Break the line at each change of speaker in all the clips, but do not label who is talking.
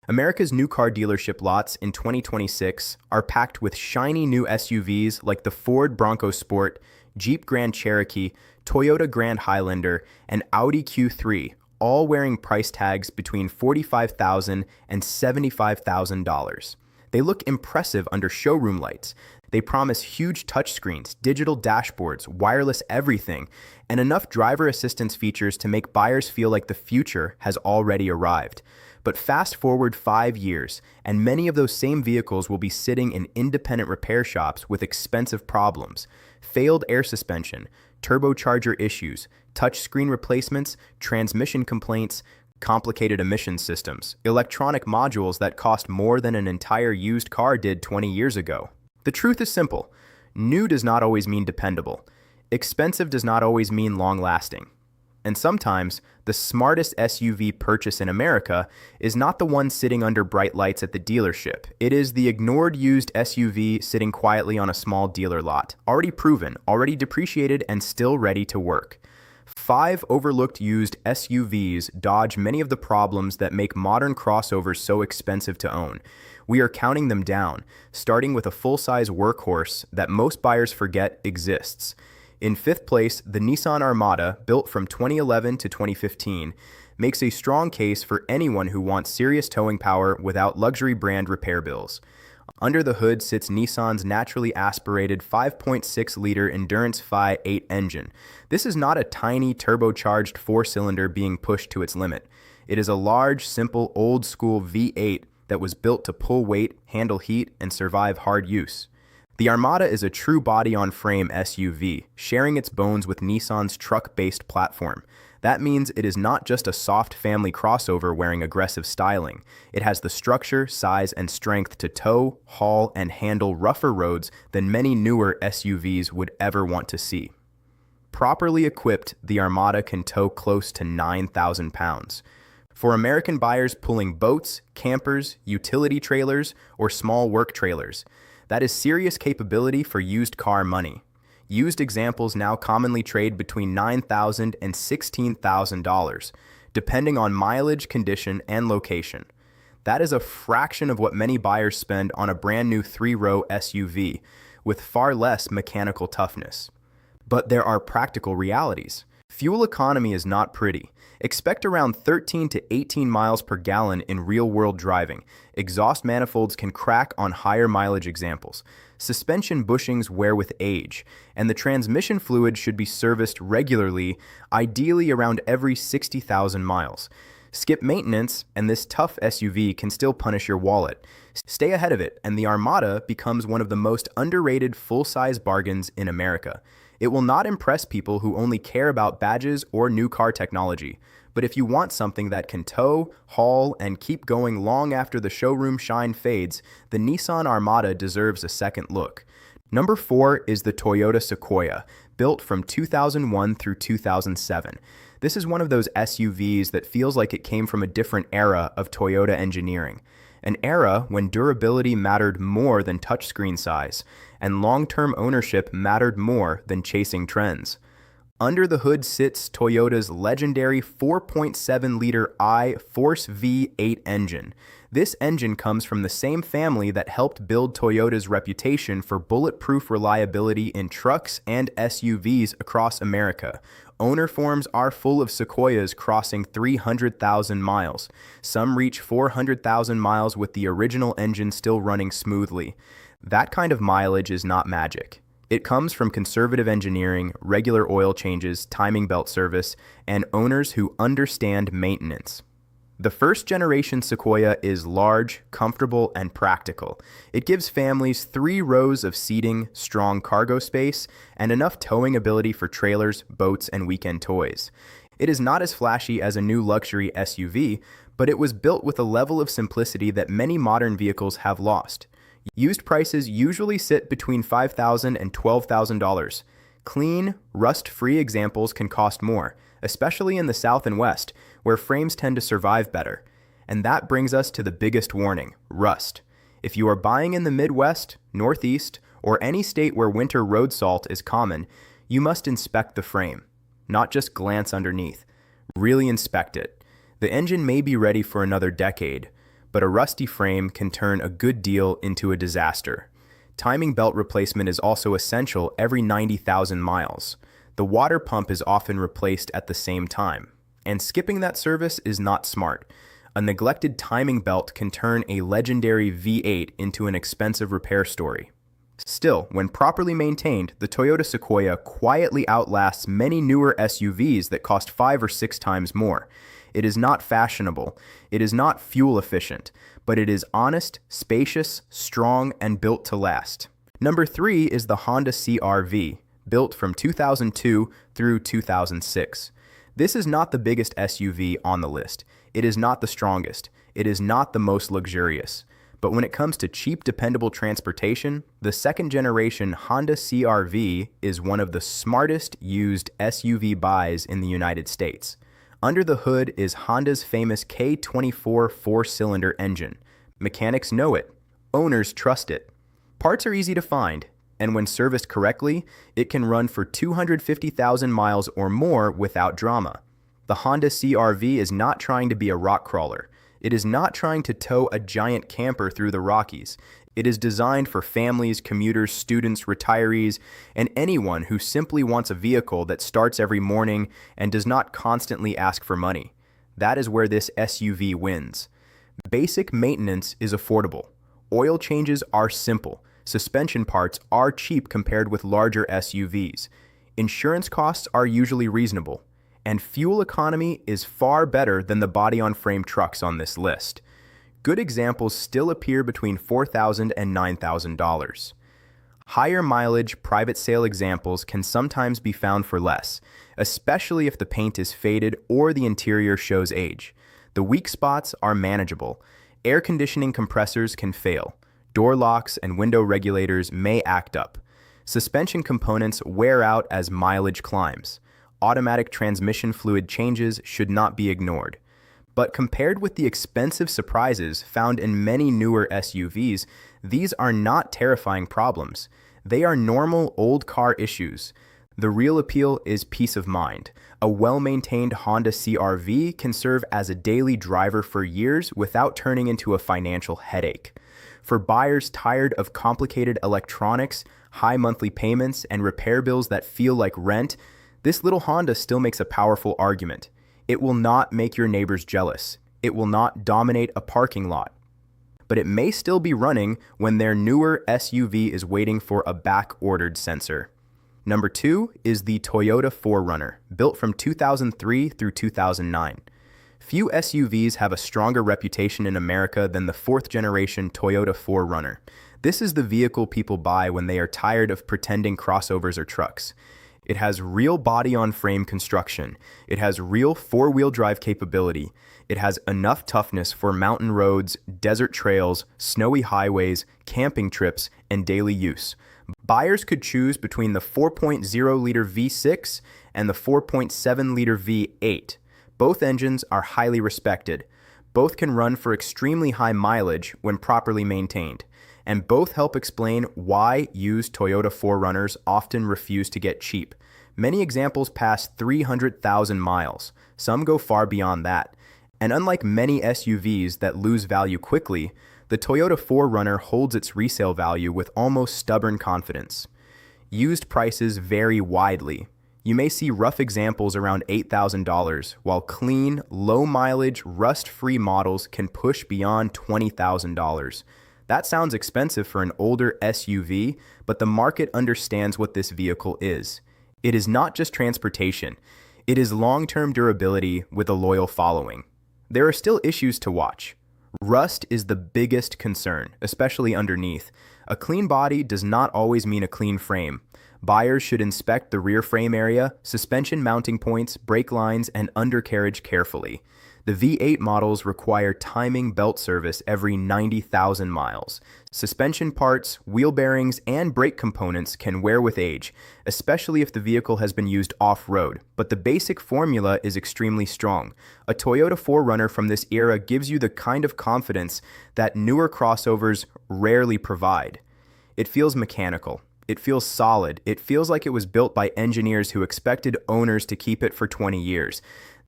America's new car dealership lots in 2026 are packed with shiny new SUVs like the Ford Bronco Sport, Jeep Grand Cherokee, Toyota Grand Highlander, and Audi Q3, all wearing price tags between $45,000 and $75,000. They look impressive under showroom lights. They promise huge touchscreens, digital dashboards, wireless everything, and enough driver assistance features to make buyers feel like the future has already arrived. But fast forward 5 years, and many of those same vehicles will be sitting in independent repair shops with expensive problems: failed air suspension, turbocharger issues, touchscreen replacements, transmission complaints, complicated emission systems, electronic modules that cost more than an entire used car did 20 years ago. The truth is simple. New does not always mean dependable. Expensive does not always mean long-lasting. And sometimes, the smartest SUV purchase in America is not the one sitting under bright lights at the dealership. It is the ignored used SUV sitting quietly on a small dealer lot, already proven, already depreciated, and still ready to work. 5 overlooked used SUVs dodge many of the problems that make modern crossovers so expensive to own. We are counting them down, starting with a full-size workhorse that most buyers forget exists. In 5th place, the Nissan Armada, built from 2011 to 2015, makes a strong case for anyone who wants serious towing power without luxury brand repair bills. Under the hood sits Nissan's naturally aspirated 5.6-liter Endurance Phi 8 engine. This is not a tiny turbocharged 4-cylinder being pushed to its limit. It is a large, simple, old-school V8 that was built to pull weight, handle heat, and survive hard use. The Armada is a true body-on-frame SUV, sharing its bones with Nissan's truck-based platform. That means it is not just a soft family crossover wearing aggressive styling. It has the structure, size, and strength to tow, haul, and handle rougher roads than many newer SUVs would ever want to see. Properly equipped, the Armada can tow close to 9,000 pounds. For American buyers pulling boats, campers, utility trailers, or small work trailers, that is serious capability for used car money. Used examples now commonly trade between $9,000 and $16,000, depending on mileage, condition, and location. That is a fraction of what many buyers spend on a brand new 3-row SUV, with far less mechanical toughness. But there are practical realities. Fuel economy is not pretty. Expect around 13 to 18 miles per gallon in real-world driving. Exhaust manifolds can crack on higher mileage examples. Suspension bushings wear with age, and the transmission fluid should be serviced regularly, ideally around every 60,000 miles. Skip maintenance, and this tough SUV can still punish your wallet. Stay ahead of it, and the Armada becomes one of the most underrated full-size bargains in America. It will not impress people who only care about badges or new car technology. But if you want something that can tow, haul, and keep going long after the showroom shine fades, the Nissan Armada deserves a second look. Number 4 is the Toyota Sequoia, built from 2001 through 2007. This is one of those SUVs that feels like it came from a different era of Toyota engineering. An era when durability mattered more than touchscreen size, and long-term ownership mattered more than chasing trends. Under the hood sits Toyota's legendary 4.7-liter I-Force V8 engine. This engine comes from the same family that helped build Toyota's reputation for bulletproof reliability in trucks and SUVs across America. Owner forms are full of Sequoias crossing 300,000 miles. Some reach 400,000 miles with the original engine still running smoothly. That kind of mileage is not magic. It comes from conservative engineering, regular oil changes, timing belt service, and owners who understand maintenance. The first-generation Sequoia is large, comfortable, and practical. It gives families 3 rows of seating, strong cargo space, and enough towing ability for trailers, boats, and weekend toys. It is not as flashy as a new luxury SUV, but it was built with a level of simplicity that many modern vehicles have lost. Used prices usually sit between $5,000 and $12,000. Clean, rust-free examples can cost more, especially in the South and West, where frames tend to survive better. And that brings us to the biggest warning: rust. If you are buying in the Midwest, Northeast, or any state where winter road salt is common, you must inspect the frame, not just glance underneath. Really inspect it. The engine may be ready for another decade, but a rusty frame can turn a good deal into a disaster. Timing belt replacement is also essential every 90,000 miles. The water pump is often replaced at the same time, and skipping that service is not smart. A neglected timing belt can turn a legendary V8 into an expensive repair story. Still, when properly maintained, the Toyota Sequoia quietly outlasts many newer SUVs that cost 5 or 6 times more. It is not fashionable, it is not fuel efficient, but it is honest, spacious, strong, and built to last. Number 3 is the Honda CR-V, built from 2002 through 2006. This is not the biggest SUV on the list. It is not the strongest. It is not the most luxurious. But when it comes to cheap, dependable transportation, the second-generation Honda CR-V is one of the smartest used SUV buys in the United States. Under the hood is Honda's famous K24 four-cylinder engine. Mechanics know it. Owners trust it. Parts are easy to find, and when serviced correctly, it can run for 250,000 miles or more without drama. The Honda CR-V is not trying to be a rock crawler. It is not trying to tow a giant camper through the Rockies. It is designed for families, commuters, students, retirees, and anyone who simply wants a vehicle that starts every morning and does not constantly ask for money. That is where this SUV wins. Basic maintenance is affordable. Oil changes are simple. Suspension parts are cheap compared with larger SUVs. Insurance costs are usually reasonable. And fuel economy is far better than the body-on-frame trucks on this list. Good examples still appear between $4,000 and $9,000. Higher mileage private sale examples can sometimes be found for less, especially if the paint is faded or the interior shows age. The weak spots are manageable. Air conditioning compressors can fail. Door locks and window regulators may act up. Suspension components wear out as mileage climbs. Automatic transmission fluid changes should not be ignored. But compared with the expensive surprises found in many newer SUVs, these are not terrifying problems. They are normal old car issues. The real appeal is peace of mind. A well-maintained Honda CR-V can serve as a daily driver for years without turning into a financial headache. For buyers tired of complicated electronics, high monthly payments, and repair bills that feel like rent, this little Honda still makes a powerful argument. It will not make your neighbors jealous. It will not dominate a parking lot. But it may still be running when their newer SUV is waiting for a back-ordered sensor. Number 2 is the Toyota 4Runner, built from 2003 through 2009. Few SUVs have a stronger reputation in America than the 4th-generation Toyota 4Runner. This is the vehicle people buy when they are tired of pretending crossovers are trucks. It has real body-on-frame construction. It has real four-wheel drive capability. It has enough toughness for mountain roads, desert trails, snowy highways, camping trips, and daily use. Buyers could choose between the 4.0-liter V6 and the 4.7-liter V8. Both engines are highly respected. Both can run for extremely high mileage when properly maintained. And both help explain why used Toyota 4Runners often refuse to get cheap. Many examples pass 300,000 miles. Some go far beyond that. And unlike many SUVs that lose value quickly, the Toyota 4Runner holds its resale value with almost stubborn confidence. Used prices vary widely. You may see rough examples around $8,000, while clean, low-mileage, rust-free models can push beyond $20,000. That sounds expensive for an older SUV, but the market understands what this vehicle is. It is not just transportation. It is long-term durability with a loyal following. There are still issues to watch. Rust is the biggest concern, especially underneath. A clean body does not always mean a clean frame. Buyers should inspect the rear frame area, suspension mounting points, brake lines, and undercarriage carefully. The V8 models require timing belt service every 90,000 miles. Suspension parts, wheel bearings, and brake components can wear with age, especially if the vehicle has been used off-road, but the basic formula is extremely strong. A Toyota 4Runner from this era gives you the kind of confidence that newer crossovers rarely provide. It feels mechanical. It feels solid. It feels like it was built by engineers who expected owners to keep it for 20 years.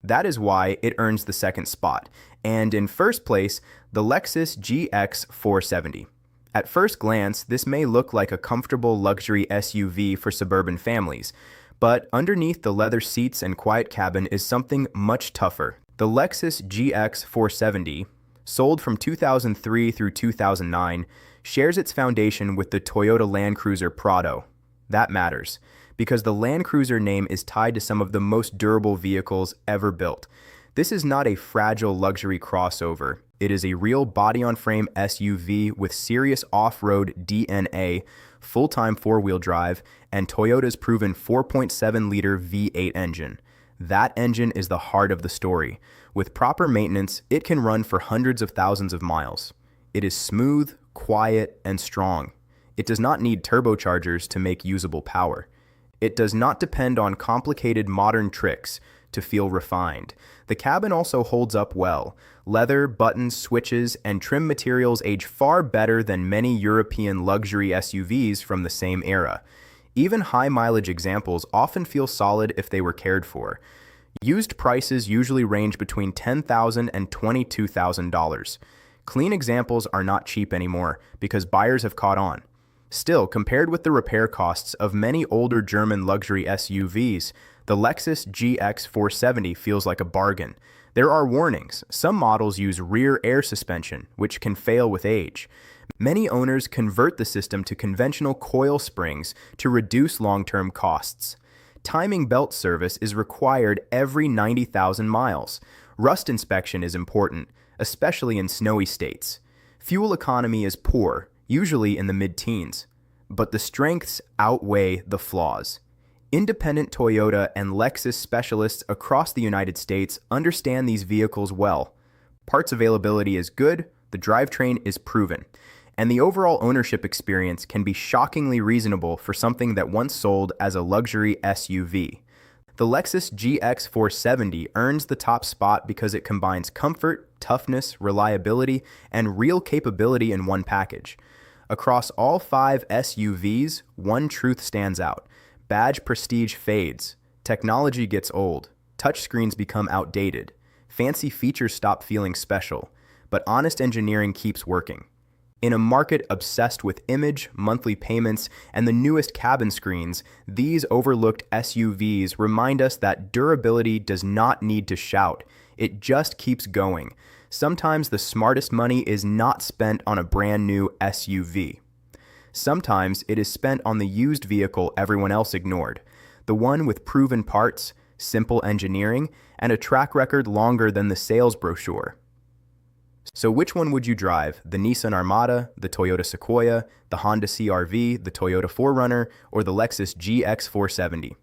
That is why it earns the second spot. And in first place, the Lexus GX 470. At first glance, this may look like a comfortable luxury SUV for suburban families, but underneath the leather seats and quiet cabin is something much tougher. The Lexus GX 470, sold from 2003 through 2009, shares its foundation with the Toyota Land Cruiser Prado. That matters, because the Land Cruiser name is tied to some of the most durable vehicles ever built. This is not a fragile luxury crossover. It is a real body-on-frame SUV with serious off-road DNA, full-time four-wheel drive, and Toyota's proven 4.7-liter V8 engine. That engine is the heart of the story. With proper maintenance, it can run for hundreds of thousands of miles. It is smooth, quiet, and strong. It does not need turbochargers to make usable power. It does not depend on complicated modern tricks to feel refined. The cabin also holds up well. Leather, buttons, switches, and trim materials age far better than many European luxury SUVs from the same era. Even high-mileage examples often feel solid if they were cared for. Used prices usually range between $10,000 and $22,000. Clean examples are not cheap anymore because buyers have caught on. Still, compared with the repair costs of many older German luxury SUVs, the Lexus GX 470 feels like a bargain. There are warnings. Some models use rear air suspension, which can fail with age. Many owners convert the system to conventional coil springs to reduce long-term costs. Timing belt service is required every 90,000 miles. Rust inspection is important, especially in snowy states. Fuel economy is poor, usually in the mid-teens, but the strengths outweigh the flaws. Independent Toyota and Lexus specialists across the United States understand these vehicles well. Parts availability is good, the drivetrain is proven, and the overall ownership experience can be shockingly reasonable for something that once sold as a luxury SUV. The Lexus GX 470 earns the top spot because it combines comfort, toughness, reliability, and real capability in one package. Across all 5 SUVs, one truth stands out. Badge prestige fades, technology gets old, touchscreens become outdated, fancy features stop feeling special, but honest engineering keeps working. In a market obsessed with image, monthly payments, and the newest cabin screens, these overlooked SUVs remind us that durability does not need to shout, it just keeps going. Sometimes the smartest money is not spent on a brand new SUV. Sometimes it is spent on the used vehicle everyone else ignored, the one with proven parts, simple engineering, and a track record longer than the sales brochure. So which one would you drive? The Nissan Armada, the Toyota Sequoia, the Honda CR-V, the Toyota 4Runner, or the Lexus GX 470?